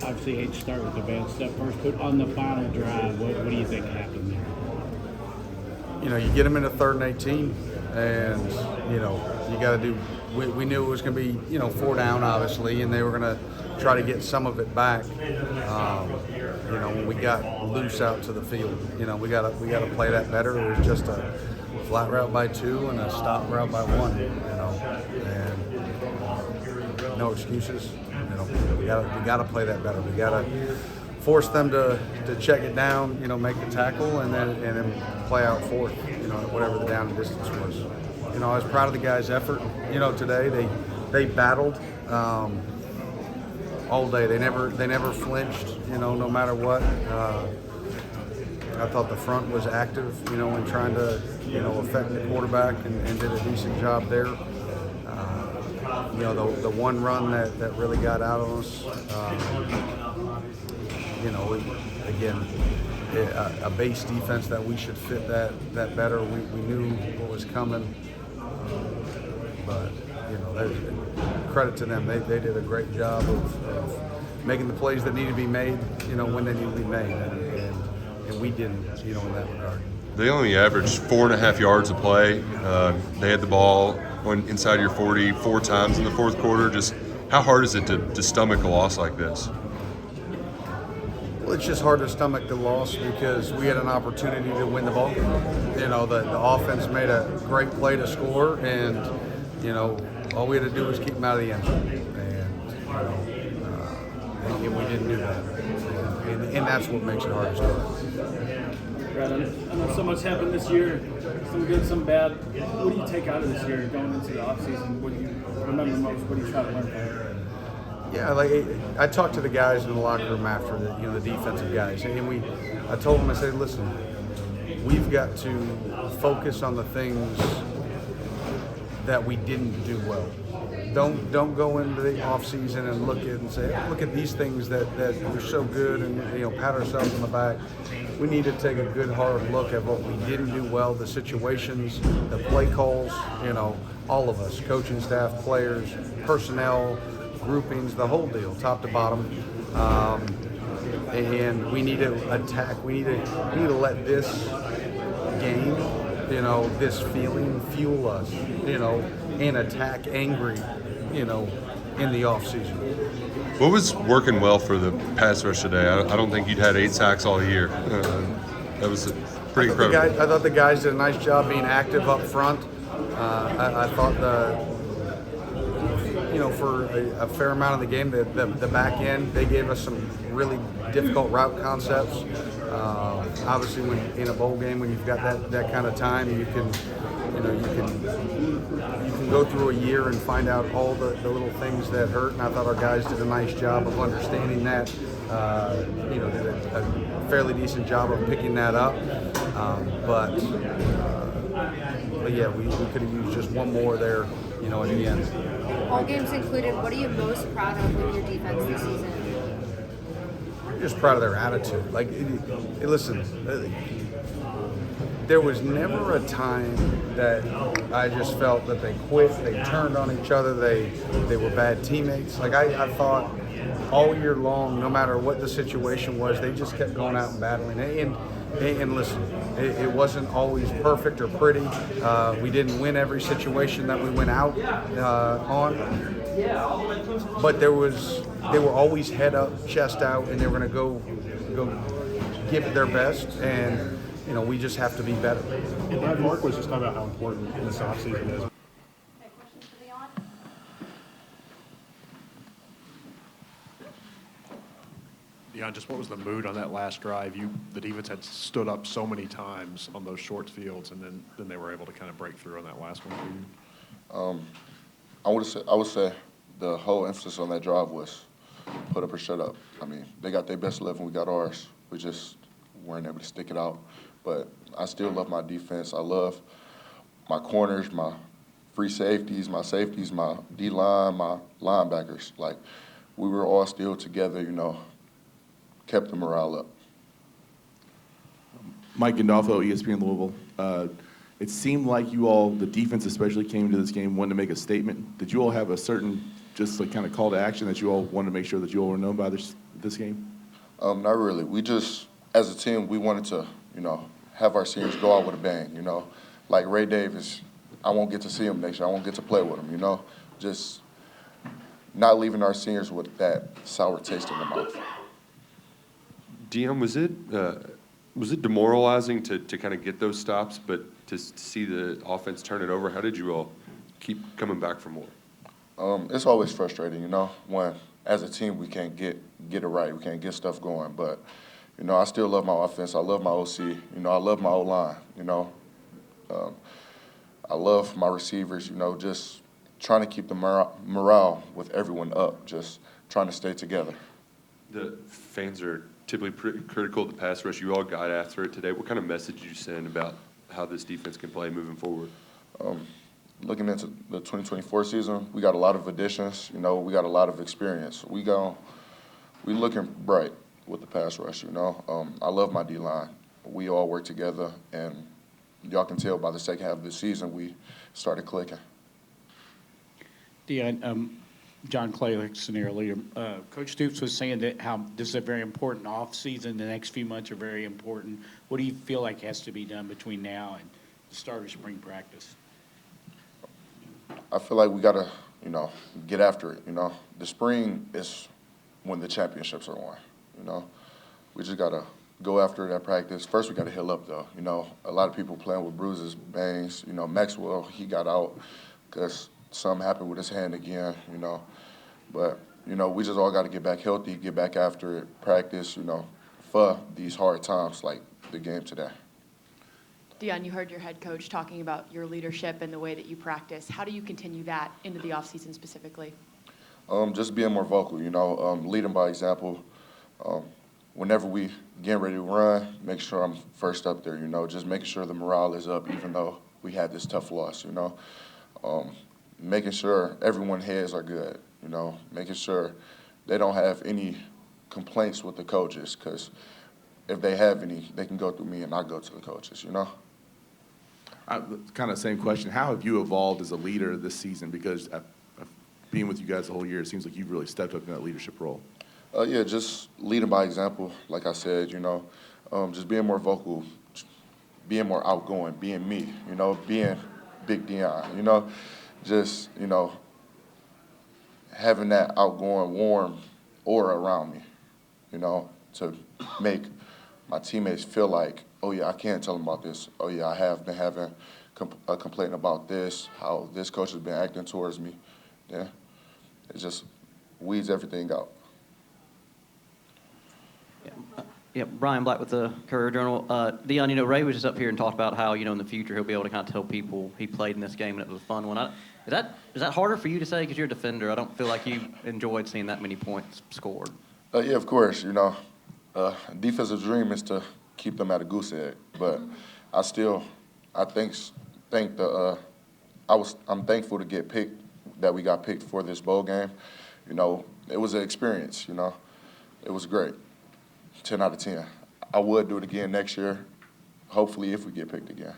obviously hate to start with the bad stuff first, but on the final drive, what do you think happened there? You get them into 3rd and 18, and you got to do. We knew it was going to be 4 down, obviously, and they were going to try to get some of it back. When we got loose out to the field, we got to play that better. It was just a flat route by 2 and a stop route by 1. And no excuses. We got to play that better. We got to force them to check it down, make the tackle, and then play out forth, whatever the down and distance was. I was proud of the guys' effort. Today they battled all day. They never flinched. No matter what. I thought the front was active, in trying to affect the quarterback and did a decent job there. The one run that really got out on us. A base defense that we should fit that better. We knew what was coming. But credit to them. They did a great job of making the plays that needed to be made, when they needed to be made, and we didn't, in that regard. They only averaged 4.5 yards a play. They had the ball inside your 40 4 times in the fourth quarter. Just how hard is it to stomach a loss like this? Well, it's just hard to stomach the loss because we had an opportunity to win the ball game. The offense made a great play to score, and all we had to do was keep them out of the end zone, and we didn't do that, and that's what makes it hard to start. Brad, I know so much happened this year, some good, some bad. What do you take out of this year going into the offseason? What do you remember most? What do you try to learn from it? Yeah, I talked to the guys in the locker room after the defensive guys, and I told them, I said, listen, we've got to focus on the things that we didn't do well. Don't go into the off season and look at these things that were so good and pat ourselves on the back. We need to take a good hard look at what we didn't do well, the situations, the play calls, all of us, coaching staff, players, personnel, groupings, the whole deal, top to bottom. And we need to attack. We need to let this game, this feeling fuel us, and attack angry, in the off season. What was working well for the pass rush today? I don't think you'd had 8 sacks all year. That was pretty incredible. I thought the guys did a nice job being active up front. I thought for a fair amount of the game, the back end, they gave us some really difficult route concepts. Obviously, when in a bowl game, when you've got that kind of time, you can go through a year and find out all the little things that hurt. And I thought our guys did a nice job of understanding that. Did a fairly decent job of picking that up. But yeah, we could have used just one more there, in the end. All games included, what are you most proud of with your defense this season? I'm just proud of their attitude. Listen, there was never a time that I just felt that they quit, they turned on each other, they were bad teammates. I thought all year long, no matter what the situation was, they just kept going out and battling. And listen, it wasn't always perfect or pretty. We didn't win every situation that we went out on. But they were always head up, chest out, and they were going to go give it their best. And we just have to be better. And Mark was just talking about how important this offseason is. Deone, just what was the mood on that last drive? The defense had stood up so many times on those short fields, and then they were able to kind of break through on that last one for you. I would say the whole emphasis on that drive was put up or shut up. I mean, they got their best 11, we got ours. We just weren't able to stick it out. But I still love my defense. I love my corners, my free safeties, my D-line, my linebackers. We were all still together, kept the morale up. Mike Gandolfo, ESPN Louisville. It seemed like you all, the defense especially, came into this game wanting to make a statement. Did you all have a certain, kind of call to action that you all wanted to make sure that you all were known by this game? Not really. We just, as a team, we wanted to, have our seniors go out with a bang, Like Ray Davis, I won't get to see him next year. I won't get to play with him, Just not leaving our seniors with that sour taste in their mouth. Deone, was it demoralizing to kind of get those stops, but to see the offense turn it over? How did you all keep coming back for more? It's always frustrating, when as a team we can't get it right, we can't get stuff going. But I still love my offense. I love my OC. I love my O-line. I love my receivers. Just trying to keep the morale with everyone up. Just trying to stay together. The fans are typically pretty critical of the pass rush. You all got after it today. What kind of message did you send about how this defense can play moving forward? Looking into the 2024 season, we got a lot of additions. We got a lot of experience. We looking bright with the pass rush. I love my D-line. We all work together, and y'all can tell by the second half of the season we started clicking. Deone, John Clayton earlier, Coach Stoops was saying that how this is a very important off season. The next few months are very important. What do you feel like has to be done between now and the start of spring practice? I feel like we got to, get after it, The spring is when the championships are won, We just got to go after it at practice. First, we got to heal up, though. A lot of people playing with bruises, bangs. Maxwell, he got out because something happened with his hand again, But, we just all got to get back healthy, get back after it, practice, for these hard times like the game today. Deone, you heard your head coach talking about your leadership and the way that you practice. How do you continue that into the offseason specifically? Just being more vocal, leading by example. Whenever we get ready to run, make sure I'm first up there, just making sure the morale is up even though we had this tough loss, making sure everyone's heads are good, making sure they don't have any complaints with the coaches because if they have any, they can go through me and I go to the coaches, Kind of same question. How have you evolved as a leader this season? Because being with you guys the whole year, it seems like you've really stepped up in that leadership role. Yeah, just leading by example, like I said, just being more vocal, being more outgoing, being me, being Big Deone, just, having that outgoing, warm aura around me, to make my teammates feel like, oh, yeah, I can tell them about this. Oh, yeah, I have been having a complaint about this, how this coach has been acting towards me. Yeah, it just weeds everything out. Yeah, Brian Black with the Courier-Journal. Deone, Ray was just up here and talked about how, in the future he'll be able to kind of tell people he played in this game and it was a fun one. Is that harder for you to say because you're a defender? I don't feel like you enjoyed seeing that many points scored. Yeah, of course, defensive dream is to keep them at a goose egg, but I'm thankful to get picked, that we got picked for this bowl game. It was an experience, It was great. 10 out of 10. I would do it again next year, hopefully if we get picked again.